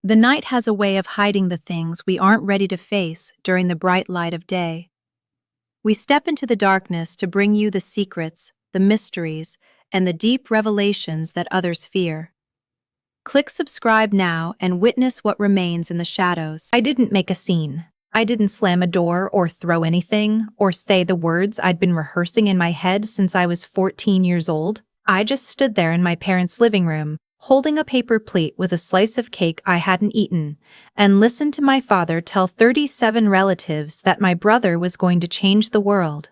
The night has a way of hiding the things we aren't ready to face during the bright light of day. We step into the darkness to bring you the secrets, the mysteries, and the deep revelations that others fear. Click subscribe now and witness what remains in the shadows. I didn't make a scene. I didn't slam a door or throw anything or say the words I'd been rehearsing in my head since I was 14 years old. I just stood there in my parents' living room, holding a paper plate with a slice of cake I hadn't eaten, and listened to my father tell 37 relatives that my brother was going to change the world.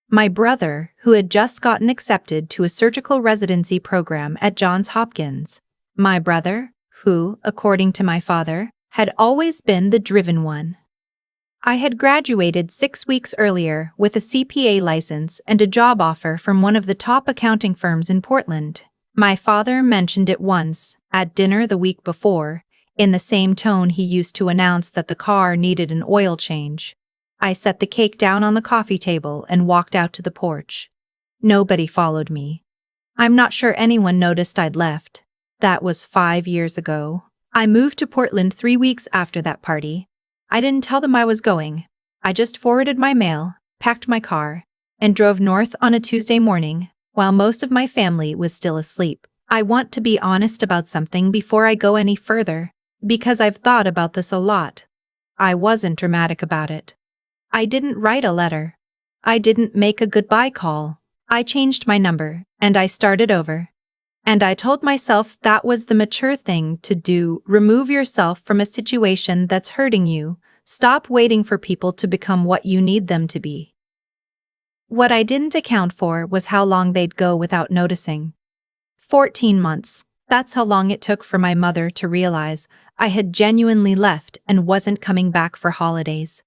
My brother, who had just gotten accepted to a surgical residency program at Johns Hopkins. My brother, who, according to my father, had always been the driven one. I had graduated 6 weeks earlier with a CPA license and a job offer from one of the top accounting firms in Portland. My father mentioned it once, at dinner the week before, in the same tone he used to announce that the car needed an oil change. I set the cake down on the coffee table and walked out to the porch. Nobody followed me. I'm not sure anyone noticed I'd left. That was 5 years ago. I moved to Portland 3 weeks after that party. I didn't tell them I was going. I just forwarded my mail, packed my car, and drove north on a Tuesday morning, while most of my family was still asleep. I want to be honest about something before I go any further, because I've thought about this a lot. I wasn't dramatic about it. I didn't write a letter. I didn't make a goodbye call. I changed my number, and I started over. And I told myself that was the mature thing to do. Remove yourself from a situation that's hurting you. Stop waiting for people to become what you need them to be. What I didn't account for was how long they'd go without noticing. 14 months. That's how long it took for my mother to realize I had genuinely left and wasn't coming back for holidays.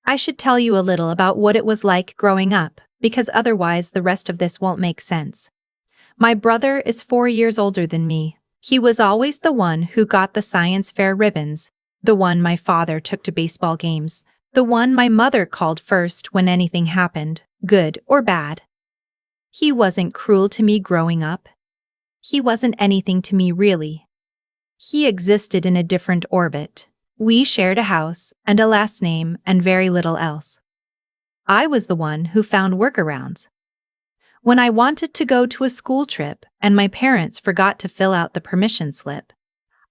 I should tell you a little about what it was like growing up, because otherwise the rest of this won't make sense. My brother is 4 years older than me. He was always the one who got the science fair ribbons, the one my father took to baseball games, the one my mother called first when anything happened, good or bad. He wasn't cruel to me growing up. He wasn't anything to me really. He existed in a different orbit. We shared a house and a last name and very little else. I was the one who found workarounds. When I wanted to go to a school trip and my parents forgot to fill out the permission slip,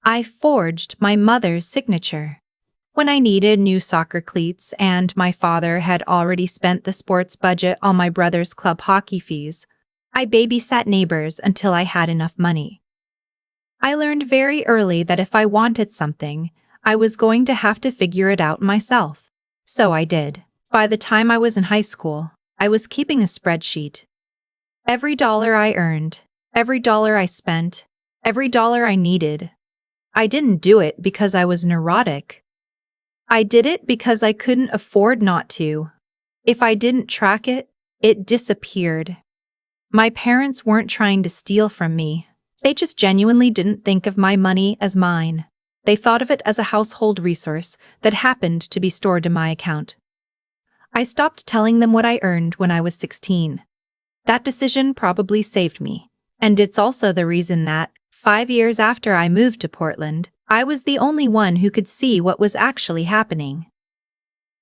I forged my mother's signature. When I needed new soccer cleats and my father had already spent the sports budget on my brother's club hockey fees, I babysat neighbors until I had enough money. I learned very early that if I wanted something, I was going to have to figure it out myself. So I did. By the time I was in high school, I was keeping a spreadsheet. Every dollar I earned, every dollar I spent, every dollar I needed. I didn't do it because I was neurotic. I did it because I couldn't afford not to. If I didn't track it, it disappeared. My parents weren't trying to steal from me. They just genuinely didn't think of my money as mine. They thought of it as a household resource that happened to be stored in my account. I stopped telling them what I earned when I was 16. That decision probably saved me, and it's also the reason that, 5 years after I moved to Portland, I was the only one who could see what was actually happening.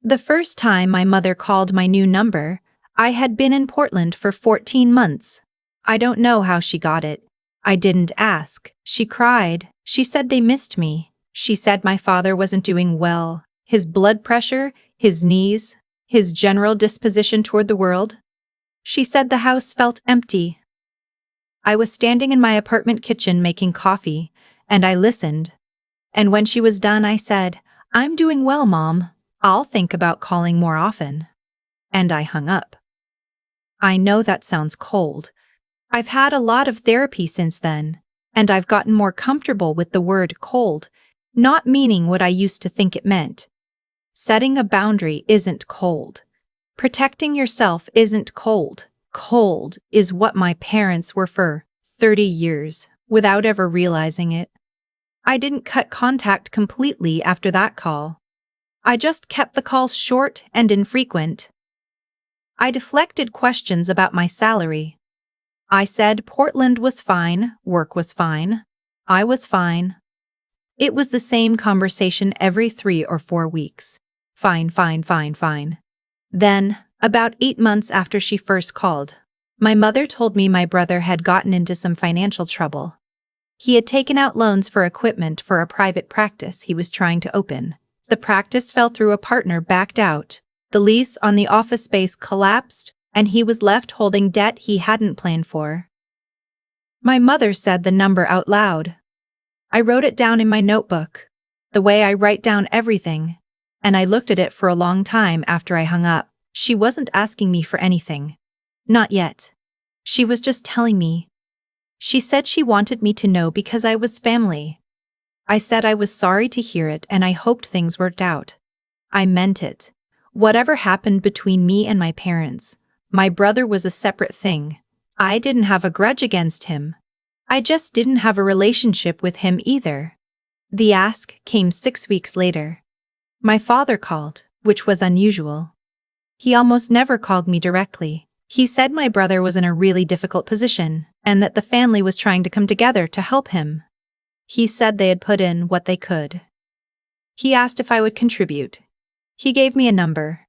The first time my mother called my new number, I had been in Portland for 14 months. I don't know how she got it. I didn't ask. She cried. She said they missed me. She said my father wasn't doing well. His blood pressure, his knees, his general disposition toward the world. She said the house felt empty. I was standing in my apartment kitchen making coffee, and I listened. And when she was done, I said, "I'm doing well, Mom. I'll think about calling more often." And I hung up. I know that sounds cold. I've had a lot of therapy since then, and I've gotten more comfortable with the word cold, not meaning what I used to think it meant. Setting a boundary isn't cold. Protecting yourself isn't cold. Cold is what my parents were for 30 years, without ever realizing it. I didn't cut contact completely after that call. I just kept the calls short and infrequent. I deflected questions about my salary. I said Portland was fine, work was fine, I was fine. It was the same conversation every 3 or 4 weeks. Fine, fine, fine, fine. Then, about 8 months after she first called, my mother told me my brother had gotten into some financial trouble. He had taken out loans for equipment for a private practice he was trying to open. The practice fell through, a partner backed out, the lease on the office space collapsed, and he was left holding debt he hadn't planned for. My mother said the number out loud. I wrote it down in my notebook, the way I write down everything, and I looked at it for a long time after I hung up. She wasn't asking me for anything. Not yet. She was just telling me. She said she wanted me to know because I was family. I said I was sorry to hear it and I hoped things worked out. I meant it. Whatever happened between me and my parents, my brother was a separate thing. I didn't have a grudge against him. I just didn't have a relationship with him either. The ask came 6 weeks later. My father called, which was unusual. He almost never called me directly. He said my brother was in a really difficult position, and that the family was trying to come together to help him. He said they had put in what they could. He asked if I would contribute. He gave me a number.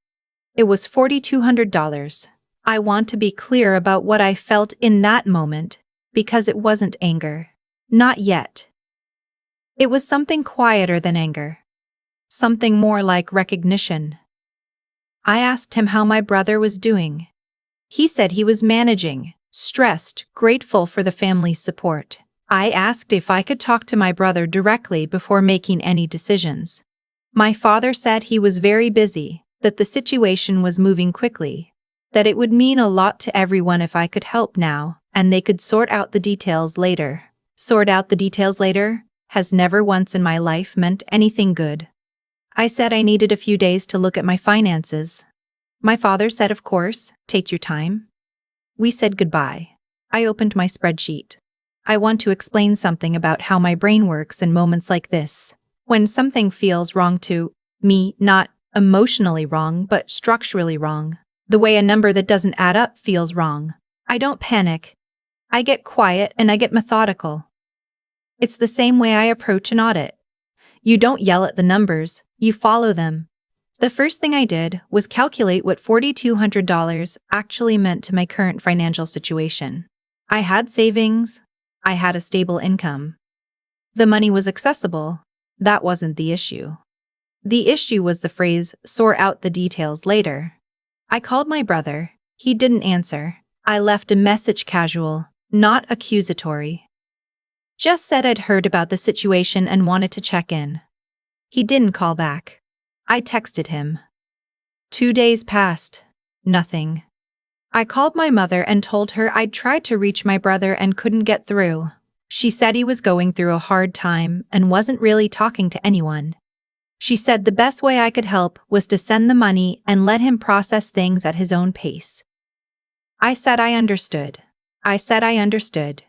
It was $4,200. I want to be clear about what I felt in that moment, because it wasn't anger. Not yet. It was something quieter than anger. Something more like recognition. I asked him how my brother was doing. He said he was managing, stressed, grateful for the family's support. I asked if I could talk to my brother directly before making any decisions. My father said he was very busy, that the situation was moving quickly, that it would mean a lot to everyone if I could help now, and they could sort out the details later. Sort out the details later has never once in my life meant anything good. I said I needed a few days to look at my finances. My father said, of course, take your time. We said goodbye. I opened my spreadsheet. I want to explain something about how my brain works in moments like this. When something feels wrong to me, not emotionally wrong, but structurally wrong. The way a number that doesn't add up feels wrong. I don't panic. I get quiet and I get methodical. It's the same way I approach an audit. You don't yell at the numbers, you follow them. The first thing I did was calculate what $4,200 actually meant to my current financial situation. I had savings. I had a stable income. The money was accessible. That wasn't the issue. The issue was the phrase, sort out the details later. I called my brother. He didn't answer. I left a message casual, not accusatory. Just said I'd heard about the situation and wanted to check in. He didn't call back. I texted him. 2 days passed. Nothing. I called my mother and told her I'd tried to reach my brother and couldn't get through. She said he was going through a hard time and wasn't really talking to anyone. She said the best way I could help was to send the money and let him process things at his own pace. I said I understood. I said I understood.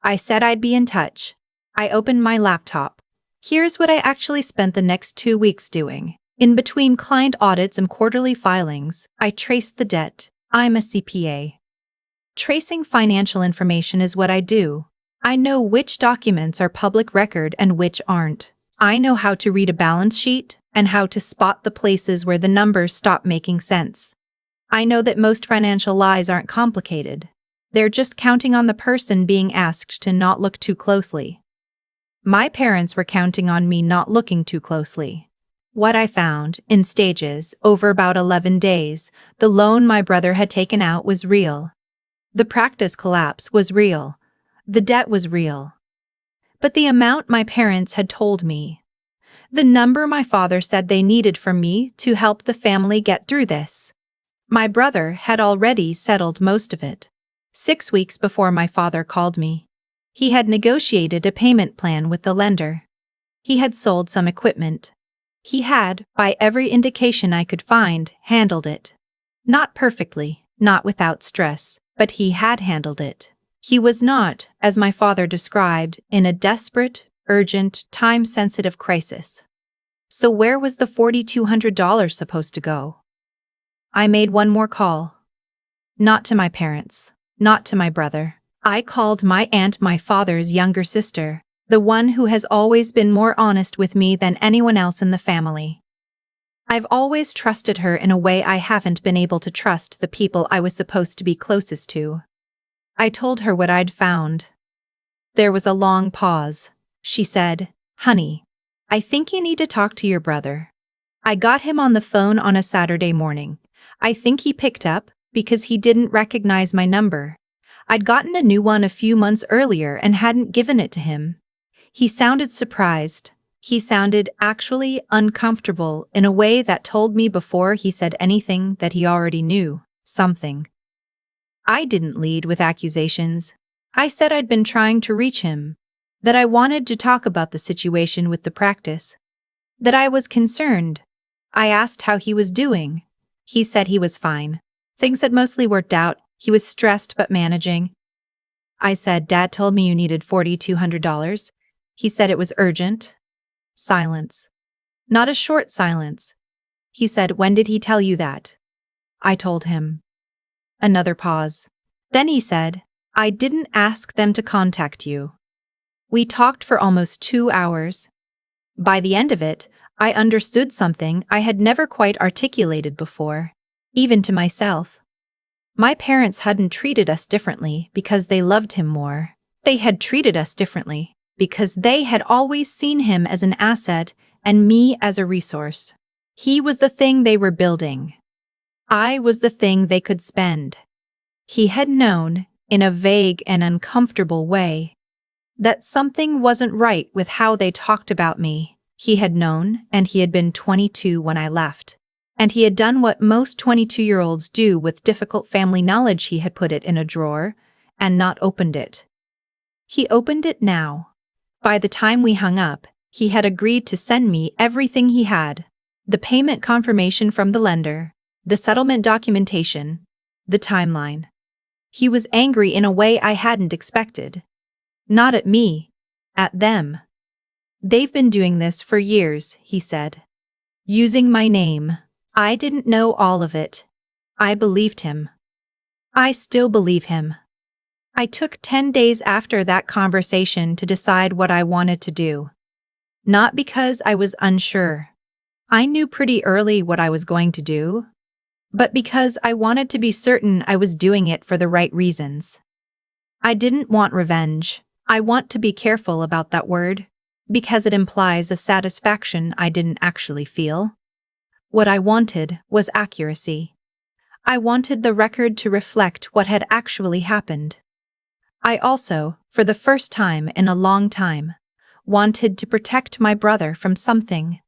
I said I'd be in touch. I opened my laptop. Here's what I actually spent the next 2 weeks doing. In between client audits and quarterly filings, I traced the debt. I'm a CPA. Tracing financial information is what I do. I know which documents are public record and which aren't. I know how to read a balance sheet and how to spot the places where the numbers stop making sense. I know that most financial lies aren't complicated. They're just counting on the person being asked to not look too closely. My parents were counting on me not looking too closely. What I found, in stages, over about 11 days, the loan my brother had taken out was real. The practice collapse was real. The debt was real. But the amount my parents had told me, the number my father said they needed from me to help the family get through this, my brother had already settled most of it. 6 weeks before my father called me. He had negotiated a payment plan with the lender. He had sold some equipment. He had, by every indication I could find, handled it. Not perfectly, not without stress, but he had handled it. He was not, as my father described, in a desperate, urgent, time-sensitive crisis. So where was the $4,200 supposed to go? I made one more call. Not to my parents, not to my brother. I called my aunt, my father's younger sister. The one who has always been more honest with me than anyone else in the family. I've always trusted her in a way I haven't been able to trust the people I was supposed to be closest to. I told her what I'd found. There was a long pause. She said, "Honey, I think you need to talk to your brother." I got him on the phone on a Saturday morning. I think he picked up because he didn't recognize my number. I'd gotten a new one a few months earlier and hadn't given it to him. He sounded surprised. He sounded actually uncomfortable in a way that told me before he said anything that he already knew something. I didn't lead with accusations. I said I'd been trying to reach him, that I wanted to talk about the situation with the practice, that I was concerned. I asked how he was doing. He said he was fine. Things had mostly worked out. He was stressed but managing. I said, "Dad told me you needed $4,200. He said it was urgent." Silence. Not a short silence. He said, "When did he tell you that?" I told him. Another pause. Then he said, "I didn't ask them to contact you." We talked for almost 2 hours. By the end of it, I understood something I had never quite articulated before, even to myself. My parents hadn't treated us differently because they loved him more. They had treated us differently because they had always seen him as an asset and me as a resource. He was the thing they were building. I was the thing they could spend. He had known, in a vague and uncomfortable way, that something wasn't right with how they talked about me. He had known, and he had been 22 when I left. And he had done what most 22-year-olds do with difficult family knowledge. He had put it in a drawer and not opened it. He opened it now. By the time we hung up, he had agreed to send me everything he had. The payment confirmation from the lender, the settlement documentation, the timeline. He was angry in a way I hadn't expected. Not at me, at them. "They've been doing this for years," he said. "Using my name." I didn't know all of it. I believed him. I still believe him. I took 10 days after that conversation to decide what I wanted to do. Not because I was unsure. I knew pretty early what I was going to do. But because I wanted to be certain I was doing it for the right reasons. I didn't want revenge. I want to be careful about that word, because it implies a satisfaction I didn't actually feel. What I wanted was accuracy. I wanted the record to reflect what had actually happened. I also, for the first time in a long time, wanted to protect my brother from something.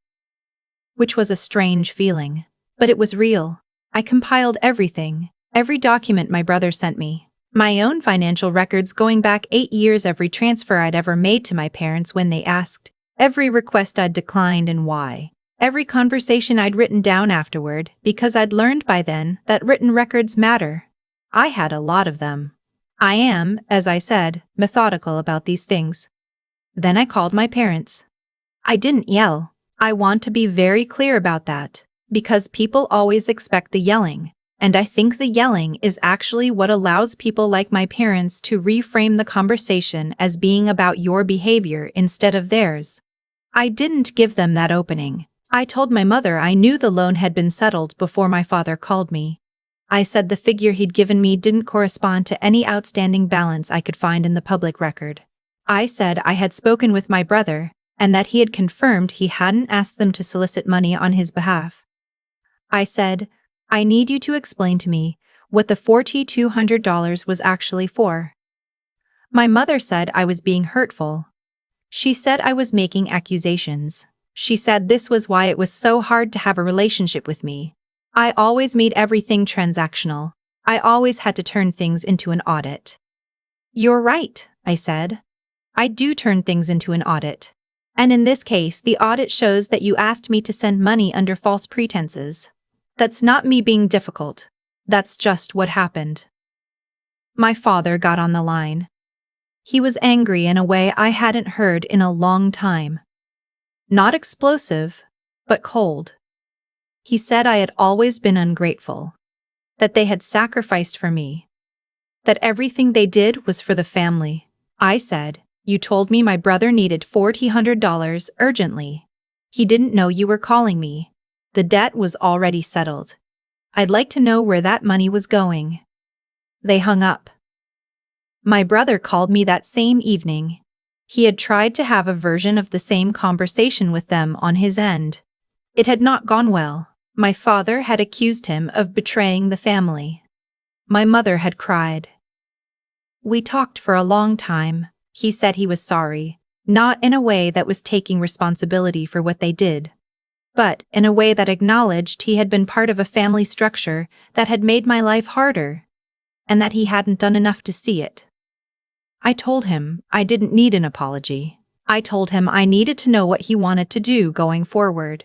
Which was a strange feeling, but it was real. I compiled everything, every document my brother sent me, my own financial records going back 8 years, every transfer I'd ever made to my parents when they asked, every request I'd declined and why. Every conversation I'd written down afterward, because I'd learned by then that written records matter. I had a lot of them. I am, as I said, methodical about these things. Then I called my parents. I didn't yell. I want to be very clear about that, because people always expect the yelling, and I think the yelling is actually what allows people like my parents to reframe the conversation as being about your behavior instead of theirs. I didn't give them that opening. I told my mother I knew the loan had been settled before my father called me. I said the figure he'd given me didn't correspond to any outstanding balance I could find in the public record. I said I had spoken with my brother, and that he had confirmed he hadn't asked them to solicit money on his behalf. I said, "I need you to explain to me what the $4,200 was actually for." My mother said I was being hurtful. She said I was making accusations. She said this was why it was so hard to have a relationship with me. I always made everything transactional. I always had to turn things into an audit. "You're right," I said. "I do turn things into an audit. And in this case, the audit shows that you asked me to send money under false pretenses. That's not me being difficult. That's just what happened." My father got on the line. He was angry in a way I hadn't heard in a long time. Not explosive, but cold. He said I had always been ungrateful, that they had sacrificed for me, that everything they did was for the family. I said, You told me my brother needed $400 urgently. He didn't know you were calling me. The debt was already settled. I'd like to know where that money was going." They hung up. My brother called me that same evening. He had tried to have a version of the same conversation with them on his end. It had not gone well. My father had accused him of betraying the family. My mother had cried. We talked for a long time. He said he was sorry, not in a way that was taking responsibility for what they did, but in a way that acknowledged he had been part of a family structure that had made my life harder, and that he hadn't done enough to see it. I told him I didn't need an apology. I told him I needed to know what he wanted to do going forward.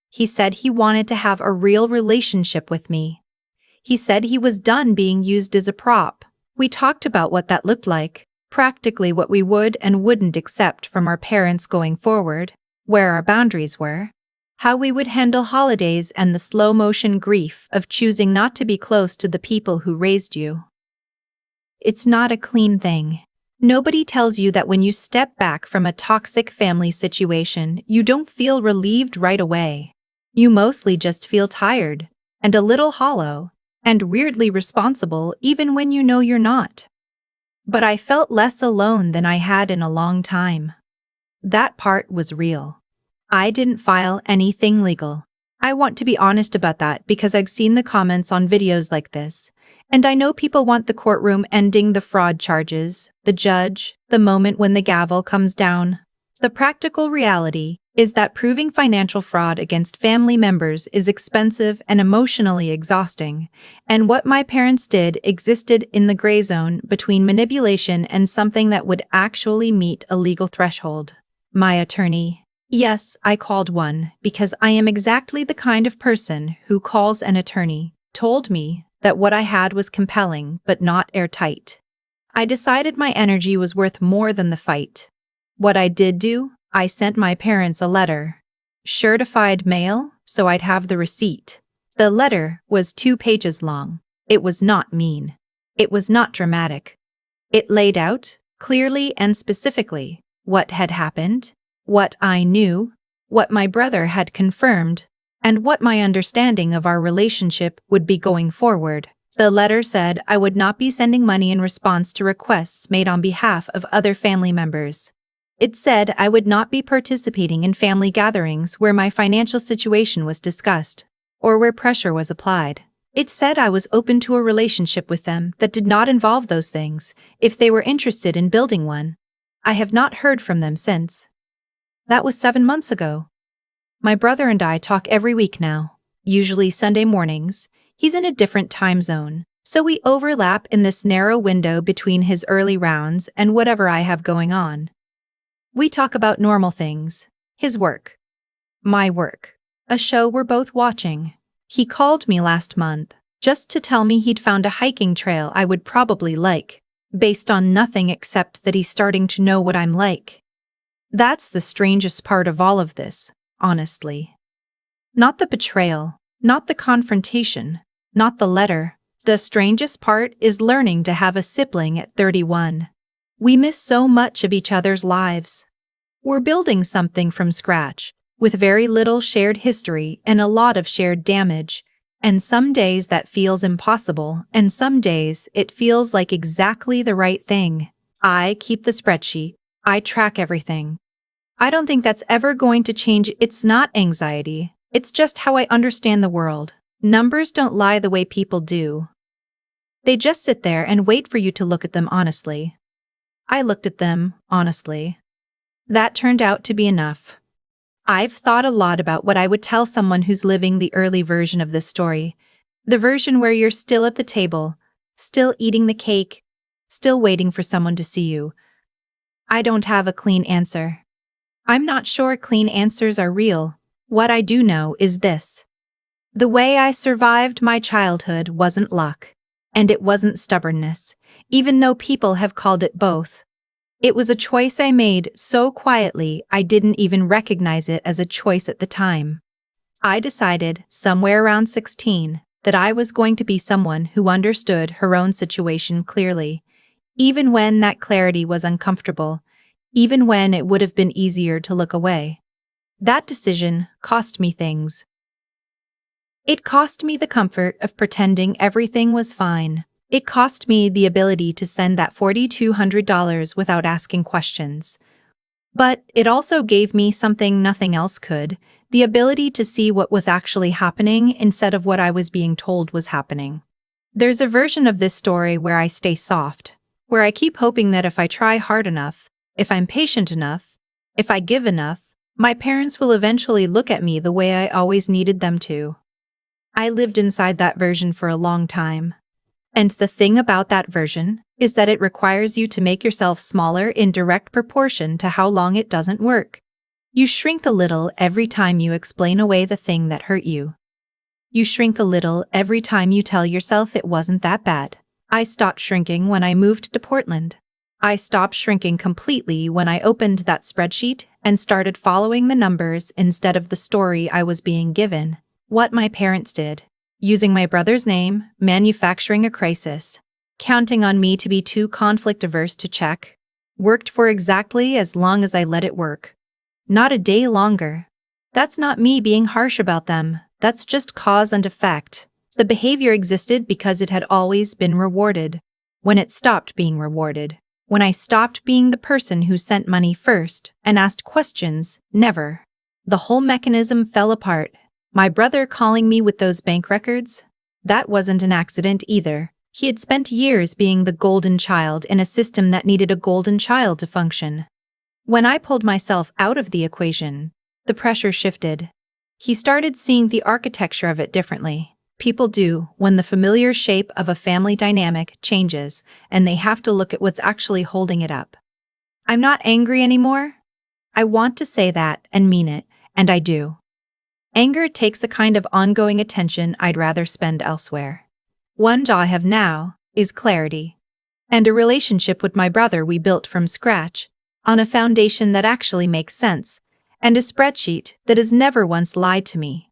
He said he wanted to have a real relationship with me. He said he was done being used as a prop. We talked about what that looked like, practically what we would and wouldn't accept from our parents going forward, where our boundaries were, how we would handle holidays and the slow-motion grief of choosing not to be close to the people who raised you. It's not a clean thing. Nobody tells you that when you step back from a toxic family situation, you don't feel relieved right away. You mostly just feel tired, and a little hollow, and weirdly responsible even when you know you're not. But I felt less alone than I had in a long time. That part was real. I didn't file anything legal. I want to be honest about that because I've seen the comments on videos like this, and I know people want the courtroom ending the fraud charges, the judge, the moment when the gavel comes down. The practical reality is that proving financial fraud against family members is expensive and emotionally exhausting, and what my parents did existed in the gray zone between manipulation and something that would actually meet a legal threshold. My attorney. Yes, I called one because I am exactly the kind of person who calls an attorney, told me that what I had was compelling but not airtight. I decided my energy was worth more than the fight. What I did do, I sent my parents a letter. Certified mail, so I'd have the receipt. The letter was 2 pages long. It was not mean. It was not dramatic. It laid out, clearly and specifically, what had happened, what I knew, what my brother had confirmed, and what my understanding of our relationship would be going forward. The letter said I would not be sending money in response to requests made on behalf of other family members. It said I would not be participating in family gatherings where my financial situation was discussed, or where pressure was applied. It said I was open to a relationship with them that did not involve those things, if they were interested in building one. I have not heard from them since. That was 7 months ago. My brother and I talk every week now, usually Sunday mornings. He's in a different time zone, so we overlap in this narrow window between his early rounds and whatever I have going on. We talk about normal things, his work, my work, a show we're both watching. He called me last month, just to tell me he'd found a hiking trail I would probably like, based on nothing except that he's starting to know what I'm like. That's the strangest part of all of this, honestly. Not the betrayal, not the confrontation, not the letter. The strangest part is learning to have a sibling at 31. We miss so much of each other's lives. We're building something from scratch, with very little shared history and a lot of shared damage, and some days that feels impossible, and some days it feels like exactly the right thing. I keep the spreadsheet. I track everything. I don't think that's ever going to change. It's not anxiety. It's just how I understand the world. Numbers don't lie the way people do. They just sit there and wait for you to look at them honestly. I looked at them, honestly. That turned out to be enough. I've thought a lot about what I would tell someone who's living the early version of this story. The version where you're still at the table, still eating the cake, still waiting for someone to see you. I don't have a clean answer. I'm not sure clean answers are real. What I do know is this. The way I survived my childhood wasn't luck, and it wasn't stubbornness, even though people have called it both. It was a choice I made so quietly I didn't even recognize it as a choice at the time. I decided, somewhere around 16, that I was going to be someone who understood her own situation clearly, even when that clarity was uncomfortable, even when it would have been easier to look away. That decision cost me things. It cost me the comfort of pretending everything was fine. It cost me the ability to send that $4,200 without asking questions. But it also gave me something nothing else could, the ability to see what was actually happening instead of what I was being told was happening. There's a version of this story where I stay soft, where I keep hoping that if I try hard enough, if I'm patient enough, if I give enough, my parents will eventually look at me the way I always needed them to. I lived inside that version for a long time. And the thing about that version is that it requires you to make yourself smaller in direct proportion to how long it doesn't work. You shrink a little every time you explain away the thing that hurt you. You shrink a little every time you tell yourself it wasn't that bad. I stopped shrinking when I moved to Portland. I stopped shrinking completely when I opened that spreadsheet and started following the numbers instead of the story I was being given. What my parents did, using my brother's name, manufacturing a crisis, counting on me to be too conflict-averse to check, worked for exactly as long as I let it work. Not a day longer. That's not me being harsh about them, that's just cause and effect. The behavior existed because it had always been rewarded. When it stopped being rewarded, when I stopped being the person who sent money first and asked questions, never. The whole mechanism fell apart. My brother calling me with those bank records? That wasn't an accident either. He had spent years being the golden child in a system that needed a golden child to function. When I pulled myself out of the equation, the pressure shifted. He started seeing the architecture of it differently. People do when the familiar shape of a family dynamic changes and they have to look at what's actually holding it up. I'm not angry anymore. I want to say that and mean it, and I do. Anger takes a kind of ongoing attention I'd rather spend elsewhere. One job I have now is clarity. And a relationship with my brother we built from scratch, on a foundation that actually makes sense, and a spreadsheet that has never once lied to me.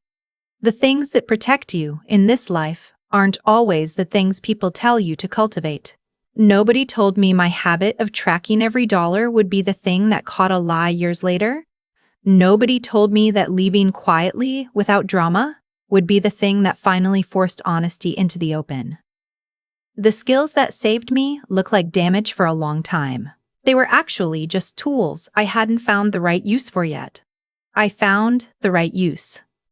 The things that protect you in this life aren't always the things people tell you to cultivate. Nobody told me my habit of tracking every dollar would be the thing that caught a lie years later. Nobody told me that leaving quietly, without drama, would be the thing that finally forced honesty into the open. The skills that saved me look like damage for a long time. They were actually just tools I hadn't found the right use for yet. I found the right use.